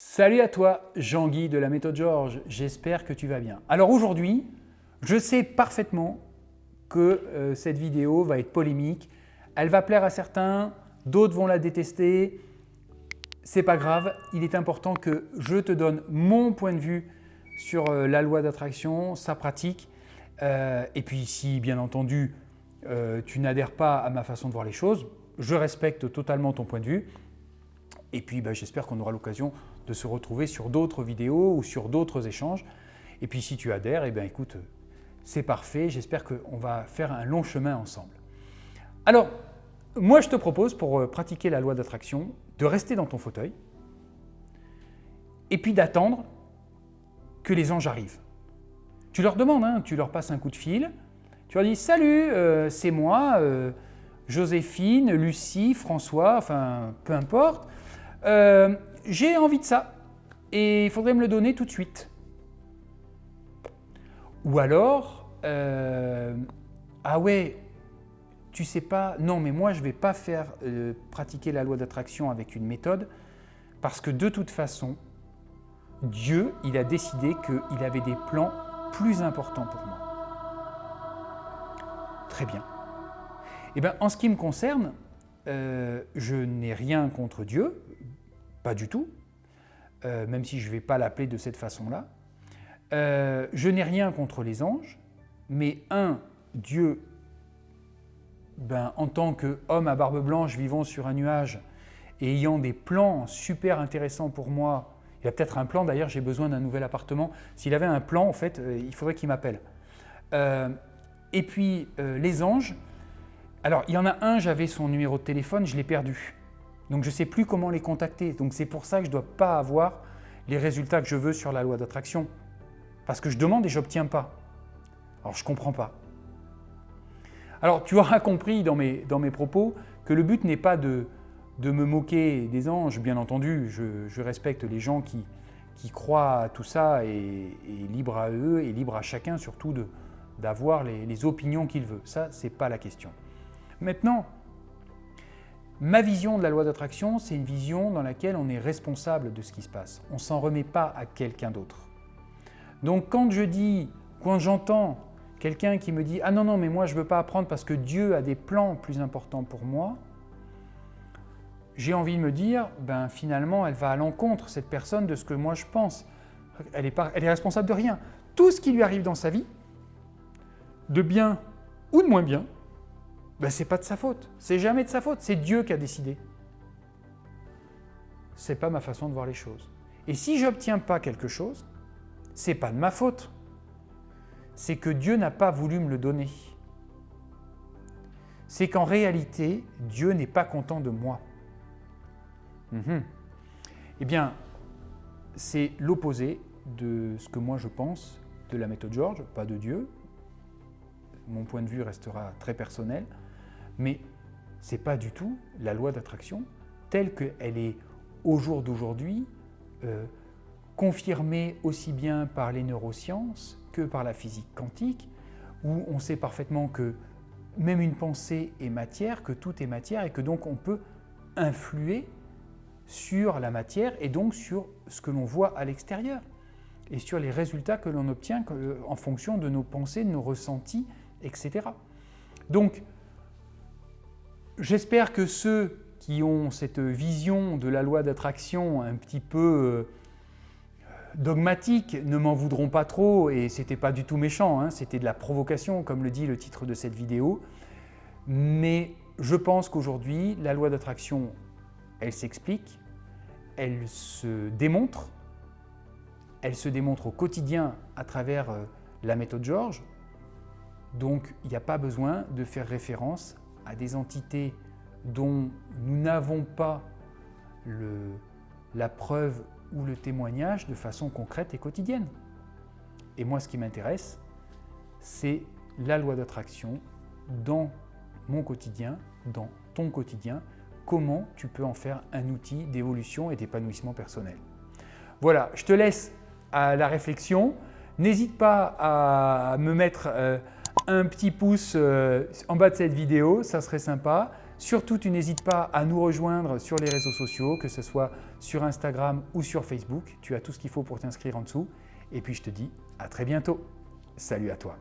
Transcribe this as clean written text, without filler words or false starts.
Salut à toi, Jean-Guy de la méthode Georges, j'espère que tu vas bien. Alors aujourd'hui, je sais parfaitement que cette vidéo va être polémique, elle va plaire à certains, d'autres vont la détester, c'est pas grave, il est important que je te donne mon point de vue sur la loi d'attraction, sa pratique, et puis si bien entendu tu n'adhères pas à ma façon de voir les choses, je respecte totalement ton point de vue. Et puis j'espère qu'on aura l'occasion de se retrouver sur d'autres vidéos ou sur d'autres échanges. Et puis si tu adhères, écoute, c'est parfait, j'espère qu'on va faire un long chemin ensemble. Alors, moi je te propose pour pratiquer la loi d'attraction de rester dans ton fauteuil et puis d'attendre que les anges arrivent. Tu leur demandes, tu leur passes un coup de fil, tu leur dis « Salut, c'est moi, Joséphine, Lucie, François, enfin peu importe. J'ai envie de ça et il faudrait me le donner tout de suite. » Ou alors, ah ouais, tu sais pas, non mais moi je ne vais pas faire pratiquer la loi d'attraction avec une méthode parce que de toute façon, Dieu, il a décidé qu'il avait des plans plus importants pour moi. Très bien. Eh bien, en ce qui me concerne, je n'ai rien contre Dieu, pas du tout, même si je ne vais pas l'appeler de cette façon-là. Je n'ai rien contre les anges, mais Dieu, en tant qu'homme à barbe blanche vivant sur un nuage et ayant des plans super intéressants pour moi, il a peut-être un plan, d'ailleurs j'ai besoin d'un nouvel appartement, s'il avait un plan en fait, il faudrait qu'il m'appelle. Et puis les anges, alors il y en a un, j'avais son numéro de téléphone, je l'ai perdu. Donc je ne sais plus comment les contacter. Donc c'est pour ça que je ne dois pas avoir les résultats que je veux sur la loi d'attraction. Parce que je demande et je n'obtiens pas. Alors je ne comprends pas. Alors tu auras compris dans mes propos que le but n'est pas de me moquer des anges. Bien entendu, je respecte les gens qui croient à tout ça et libre à eux et libre à chacun surtout d'avoir les opinions qu'il veut. Ça, ce n'est pas la question. Maintenant, ma vision de la loi d'attraction, c'est une vision dans laquelle on est responsable de ce qui se passe. On ne s'en remet pas à quelqu'un d'autre. Donc quand j'entends quelqu'un qui me dit « Ah non, mais moi je ne veux pas apprendre parce que Dieu a des plans plus importants pour moi », j'ai envie de me dire, finalement, elle va à l'encontre, cette personne, de ce que moi je pense. Elle est responsable de rien. Tout ce qui lui arrive dans sa vie, de bien ou de moins bien, ce n'est pas de sa faute, c'est jamais de sa faute, c'est Dieu qui a décidé. Ce n'est pas ma façon de voir les choses. Et si je n'obtiens pas quelque chose, ce n'est pas de ma faute, c'est que Dieu n'a pas voulu me le donner. C'est qu'en réalité, Dieu n'est pas content de moi. Eh bien, c'est l'opposé de ce que moi je pense de la méthode Georges, pas de Dieu. Mon point de vue restera très personnel. Mais ce n'est pas du tout la loi d'attraction telle qu'elle est au jour d'aujourd'hui, confirmée aussi bien par les neurosciences que par la physique quantique, où on sait parfaitement que même une pensée est matière, que tout est matière et que donc on peut influer sur la matière et donc sur ce que l'on voit à l'extérieur et sur les résultats que l'on obtient en fonction de nos pensées, de nos ressentis, etc. Donc, j'espère que ceux qui ont cette vision de la loi d'attraction un petit peu dogmatique ne m'en voudront pas trop, et ce n'était pas du tout méchant, c'était de la provocation, comme le dit le titre de cette vidéo. Mais je pense qu'aujourd'hui, la loi d'attraction, elle s'explique, elle se démontre au quotidien à travers la méthode Georges. Donc, il n'y a pas besoin de faire référence à des entités dont nous n'avons pas la preuve ou le témoignage de façon concrète et quotidienne. Et moi, ce qui m'intéresse, c'est la loi d'attraction dans mon quotidien, dans ton quotidien, comment tu peux en faire un outil d'évolution et d'épanouissement personnel. Voilà, je te laisse à la réflexion. N'hésite pas à me mettre un petit pouce en bas de cette vidéo, ça serait sympa. Surtout, tu n'hésites pas à nous rejoindre sur les réseaux sociaux, que ce soit sur Instagram ou sur Facebook. Tu as tout ce qu'il faut pour t'inscrire en dessous. Et puis, je te dis à très bientôt. Salut à toi.